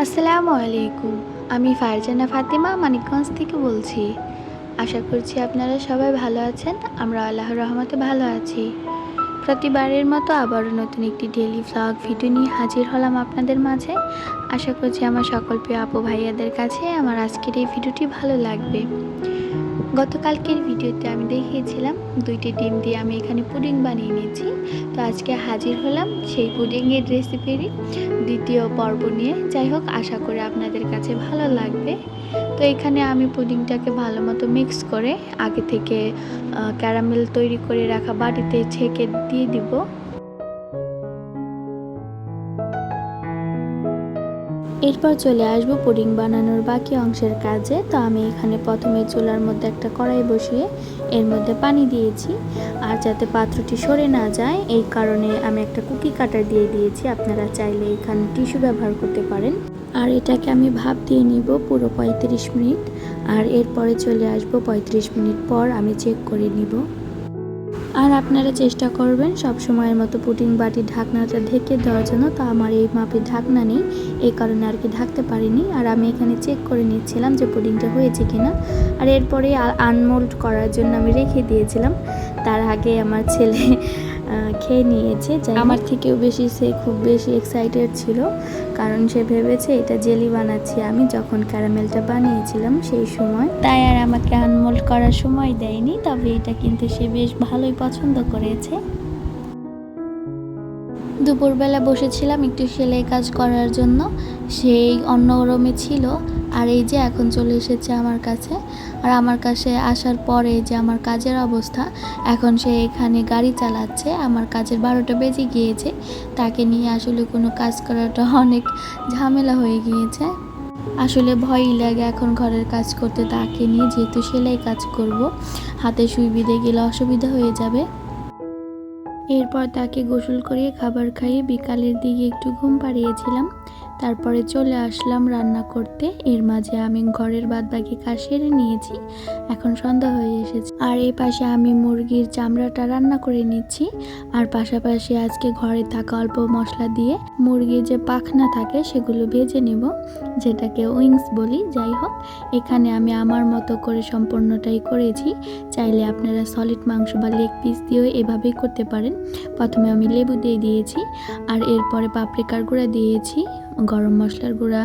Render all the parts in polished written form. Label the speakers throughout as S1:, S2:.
S1: আসসালামু আলাইকুম। আমি ফারজানা ফাতিমা মানিকগঞ্জ থেকে বলছি। আশা করছি আপনারা সবাই ভালো আছেন। আমরা আল্লাহর রহমতে ভালো আছি। প্রতিবারের মতো আবারও নতুন একটি ডেইলি ভ্লগ ভিডিও নিয়ে হাজির হলাম আপনাদের মাঝে। আশা করছি আমার সকল প্রিয় আপু ভাইয়াদের কাছে আমার আজকের এই ভিডিওটি ভালো লাগবে। গতকালকের ভিডিওতে আমি দেখিয়েছিলাম 2টি ডিম দিয়ে আমি এখানে পুডিং বানিয়ে নিয়েছি। তো আজকে হাজির হলাম সেই পুডিংয়ের রেসিপিরই দ্বিতীয় পর্ব নিয়ে। যাই হোক, আশা করি আপনাদের কাছে ভালো লাগবে। তো এখানে আমি পুডিংটাকে ভালো মতো মিক্স করে আগে থেকে ক্যারামেল তৈরি করে রাখা বাটিতে ছেঁকে দিয়ে দিব। এরপর চলে আসবো পুডিং বানানোর বাকি অংশের কাজে। তো আমি এখানে প্রথমে চুলার মধ্যে একটা কড়াই বসিয়ে এর মধ্যে পানি দিয়েছি, আর যাতে পাত্রটি সরে না যায় এই কারণে আমি একটা কুকি কাটার দিয়ে দিয়েছি। আপনারা চাইলে এখানে টিস্যু ব্যবহার করতে পারেন। আর এটাকে আমি ভাপ দিয়ে নিব পুরো 35 মিনিট। আর এরপরে চলে আসবো 35 মিনিট পর আমি চেক করে নিব। আর আপনারা চেষ্টা করবেন সব সময়ের মতো পুডিং বাটির ঢাকনাটা ঢেকে দেওয়ার জন্য। তো আমার এই মাপের ঢাকনা নেই, এই কারণে আর কি ঢাকতে পারিনি। আর আমি এখানে চেক করে নিচ্ছিলাম যে পুডিংটা হয়েছে কিনা। আর এরপরে আনমোল্ড করার জন্য আমি রেখে দিয়েছিলাম। তার আগে আমার ছেলে খেয়ে নিয়েছে। আমার থেকেও বেশি সে খুব বেশি এক্সাইটেড ছিল, কারণ সে ভেবেছে এটা জেলি বানাচ্ছি আমি যখন ক্যারামেলটা বানিয়েছিলাম সেই সময়। তাই আর আমাকে আনমোল্ড করার সময় দেয়নি, তবে এটা কিন্তু সে বেশ ভালোই পছন্দ করেছে। দুপুরবেলা বসেছিলাম একটু সেলাই কাজ করার জন্য, সেই অন্য রুমে ছিল। আর এই যে এখন চলে এসেছে আমার কাছে। আর আমার কাছে আসার পরে যে আমার কাজের অবস্থা, এখন সে এখানে গাড়ি চালাচ্ছে। আমার কাজের 12টা বেজে গিয়েছে। তাকে নিয়ে আসলে কোনো কাজ করাটা অনেক ঝামেলা হয়ে গিয়েছে। আসলে ভয়ই লাগে এখন ঘরের কাজ করতে তাকে নিয়ে, যেহেতু সেলাই কাজ করব, হাতে সুই বিঁধে গেলে অসুবিধা হয়ে যাবে। এরপর তাকে গোসল করিয়ে খাবার খাইয়ে বিকালের দিকে একটু ঘুম পাড়িয়েছিলাম। তারপরে চলে আসলাম রান্না করতে। এর মাঝে আমি ঘরের বাদবাকি কাজ সেরে নিয়েছি। এখন সন্ধ্যা হয়ে এসেছে। আর এই পাশে আমি মুরগির চামড়াটা রান্না করে নিচ্ছি। আর পাশাপাশি আজকে ঘরে থাকা অল্প মশলা দিয়ে মুরগির যে পাখনা থাকে সেগুলো ভেজে নেব, যেটাকে উইংস বলি। যাই হোক, এখানে আমি আমার মতো করে সম্পূর্ণটাই করেছি। চাইলে আপনারা সলিড মাংস বা লেগ পিস দিয়েও এভাবেই করতে পারেন। প্রথমে আমি লেবু দিয়ে দিয়েছি, আর এরপরে পাপরিকার গুঁড়া দিয়েছি, গরম মশলার গুঁড়া,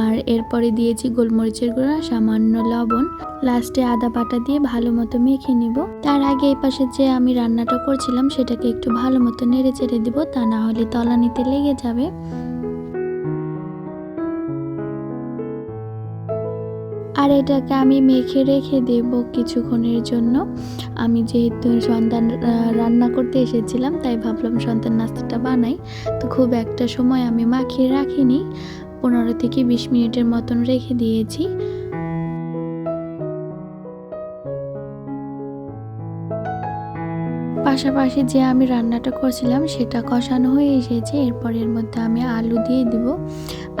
S1: আর এরপরে দিয়েছি গোলমরিচের গুঁড়া, সামান্য লবণ, লাস্টে আদা বাটা দিয়ে ভালো মতো মেখে নিব। তার আগে এই পাশে যে আমি রান্নাটা করছিলাম সেটাকে একটু ভালো মতো নেড়ে চেড়ে দিব, তা না হলে তলানিতে লেগে যাবে। আর এটাকে আমি মেখে রেখে দেব কিছুক্ষণের জন্য। আমি যেহেতু সন্তান রান্না করতে এসেছিলাম, তাই ভাবলাম সন্তান নাস্তাটা বানাই। তো খুব একটা সময় আমি মাখিয়ে রাখিনি, 15 থেকে 20 মিনিটের মতন রেখে দিয়েছি। পাশাপাশি যে আমি রান্নাটা করছিলাম সেটা কষানো হয়ে এসেছে। এরপর এর মধ্যে আমি আলু দিয়ে দিব।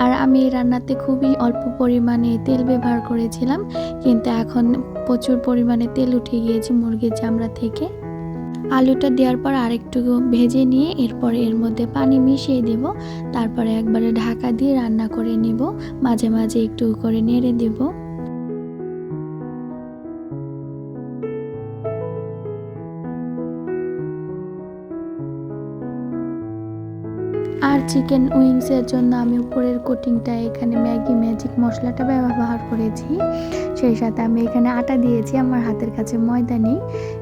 S1: আর আমি এই রান্নাতে খুবই অল্প পরিমাণে তেল ব্যবহার করেছিলাম, কিন্তু এখন প্রচুর পরিমাণে তেল উঠে গিয়েছে মুরগির চামড়া থেকে। আলুটা দেওয়ার পর আরেকটু ভেজে নিয়ে এরপরে এর মধ্যে পানি মিশিয়ে দেব। তারপরে একবারে ঢাকা দিয়ে রান্না করে নেব, মাঝে মাঝে একটু করে নেড়ে দেব। আর চিকেন উইংসের জন্য আমি উপরের কোটিংটা এখানে ম্যাগি ম্যাজিক মশলাটা ব্যবহার করেছি। সেই সাথে আমি এখানে আটা দিয়েছি, আমার হাতের কাছে ময়দা নেই।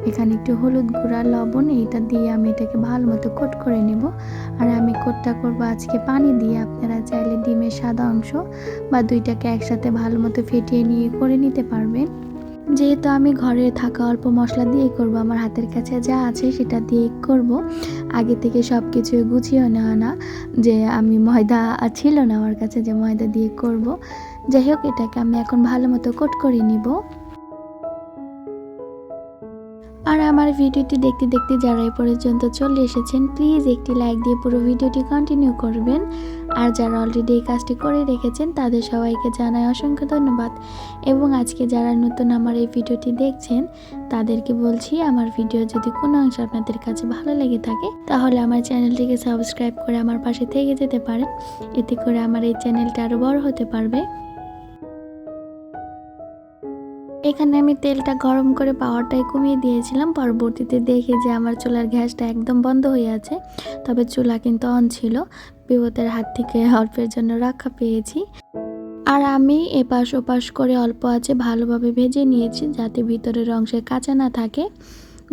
S1: এখানে একটু হলুদ গুঁড়া, লবণ, এইটা দিয়ে আমি এটাকে ভালো মতো কোট করে নেব। আর আমি কোটটা করব আজকে পানি দিয়ে। আপনারা চাইলে ডিমের সাদা অংশ বা দুইটাকে একসাথে ভালো মতো ফেটিয়ে নিয়ে করে নিতে পারবেন। যেহেতু আমি ঘরে থাকা অল্প মশলা দিয়ে করব, আমার হাতের কাছে যা আছে সেটা দিয়ে করব। আগে থেকে সব কিছু গুছিয়ে নেওয়া না, যে আমি ময়দা ছিল না আমার কাছে যে ময়দা দিয়ে করব। যাই হোক, এটাকে আমি এখন ভালো মতো কোট করে নিব। আর আমার ভিডিওটি দেখতে দেখতে যারা এই পর্যন্ত চলে এসেছেন প্লিজ একটি লাইক দিয়ে পুরো ভিডিওটি কন্টিনিউ করবেন। আর যারা অলরেডি এই কাজটি করে রেখেছেন তাদের সবাইকে জানাই অসংখ্য ধন্যবাদ। এবং আজকে যারা নতুন আমার এই ভিডিওটি দেখছেন তাদেরকে বলছি, আমার ভিডিও যদি কোনো অংশ আপনাদের কাছে ভালো লেগে থাকে তাহলে আমার চ্যানেলটিকে সাবস্ক্রাইব করে আমার পাশে থেকে যেতে পারেন। এতে করে আমার এই চ্যানেলটা আরও বড় হতে পারবে। এখানে আমি তেলটা গরম করে পাওয়ারটাই কমিয়ে দিয়েছিলাম। পরবর্তীতে দেখি যে আমার চুলার গ্যাসটা একদম বন্ধ হয়ে আছে, তবে চুলা কিন্তু অন ছিল। বিপদের হাত থেকে অল্পের জন্য রক্ষা পেয়েছি। আর আমি এপাশ ওপাশ করে অল্প আছে ভালোভাবে ভেজে নিয়েছি যাতে ভিতরের অংশে কাঁচা না থাকে।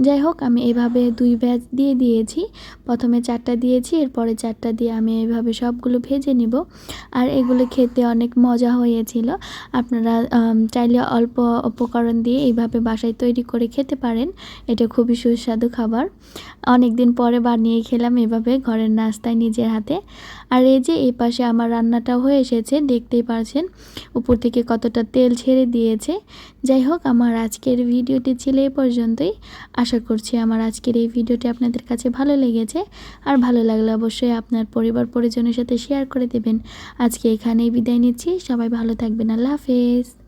S1: যাই হোক, আমি এভাবে 2 ব্যাচ দিয়ে দিয়েছি। প্রথমে 4টা দিয়েছি, এরপরে 4টা দিয়ে আমি এভাবে সবগুলো ভেজে নিব। আর এগুলো খেতে অনেক মজা হয়েছিল। আপনারা চাইলে অল্প উপকরণ দিয়ে এইভাবে বাসায় তৈরি করে খেতে পারেন। এটা খুবই সুস্বাদু খাবার। অনেক দিন পরে বানিয়ে খেলাম এভাবে ঘরের নাস্তায় নিজের হাতে। আর এই যে এই পাশে আমার রান্নাটাও হয়ে এসেছে, দেখতেই পারছেন উপর থেকে কতটা তেল ছেড়ে দিয়েছে। যাই হোক, আমার আজকের ভিডিওটি ছিল এই পর্যন্তই। আশা করছি আমার আজকের এই ভিডিওটি আপনাদের কাছে ভালো লেগেছে। আর ভালো লাগলে অবশ্যই আপনার পরিবার পরিজনের সাথে শেয়ার করে দেবেন। আজকে এখানেই বিদায় নিচ্ছি। সবাই ভালো থাকবেন। আল্লাহ হাফেজ।